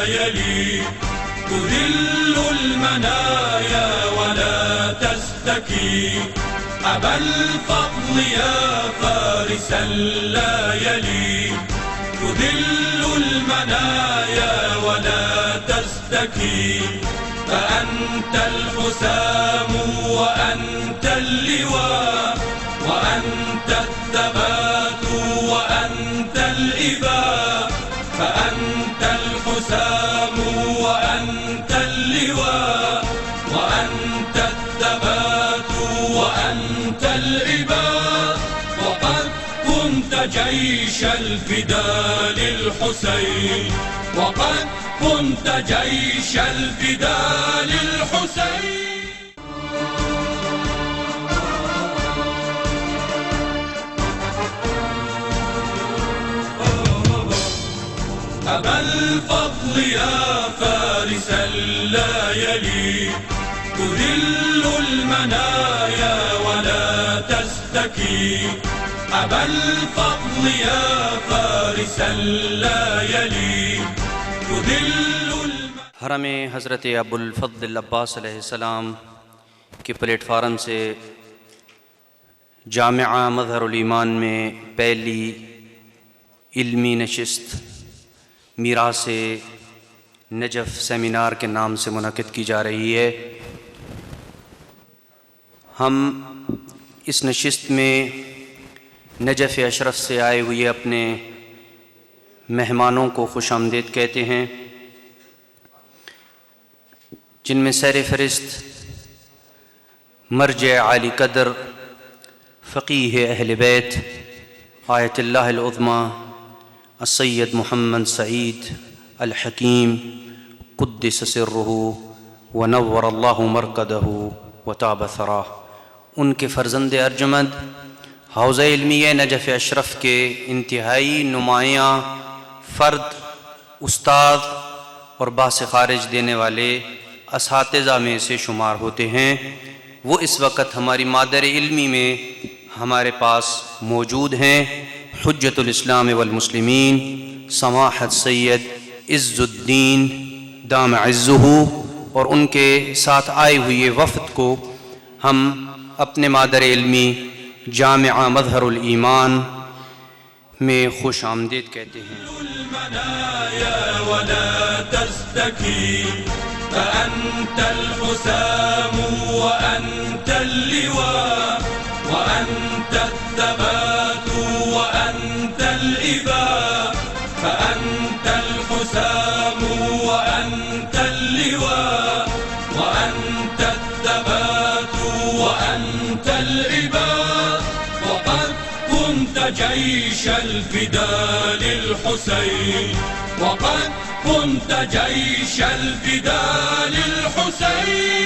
يلي تذل المنايا ولا تستكي أبا الفضل يا فارسا لا يلي تذل المنايا ولا تستكي فأنت الحسام وأنت اللواء وأنت الثبات وأنت الإباء فأنت الحسام وأنت اللواء وأنت الثبات وأنت الإباء وقد كنت جيش الفداء للحسين وقد كنت جيش الفداء للحسين أبا الفضل يا فارسا لا يلي تذل المنايا ولا تستكي أبا الفضل يا فارسا لا يلي تذل حرم حضرت ابو الفضل عباس علیہ السلام کے پلیٹ فارم سے جامعہ مظہر الایمان میں پہلی علمی نشست میراث نجف سیمینار کے نام سے منعقد کی جا رہی ہے۔ ہم اس نشست میں نجف اشرف سے آئے ہوئے اپنے مہمانوں کو خوش آمدید کہتے ہیں، جن میں سیر فہرست مرجع عالی قدر فقیہ اہل بیت آیت اللہ العظمی السید محمد سعید الحکیم قدس سرہ ونور اللہ مرقدہ وطاب ثراہ، ان کے فرزند ارجمند حوزہ علمیہ نجف اشرف کے انتہائی نمایاں فرد، استاد اور باعث خارج دینے والے اساتذہ میں سے شمار ہوتے ہیں۔ وہ اس وقت ہماری مادر علمی میں ہمارے پاس موجود ہیں۔ حجت الاسلام والمسلمین سماحت سید عز الدین دام عزہ اور ان کے ساتھ آئے ہوئے وفد کو ہم اپنے مادر علمی جامعہ مظہر الایمان میں خوش آمدید کہتے ہیں۔ المنايا ولا تستكي فأنت الحسام وأنت اللواء وأنت الثبات وأنت الإباء فأنت الحسام وأنت اللواء وأنت الثبات وأنت الإباء وقد كنت جيش الفداء للحسين وقد كنت جيش الفداء للحسين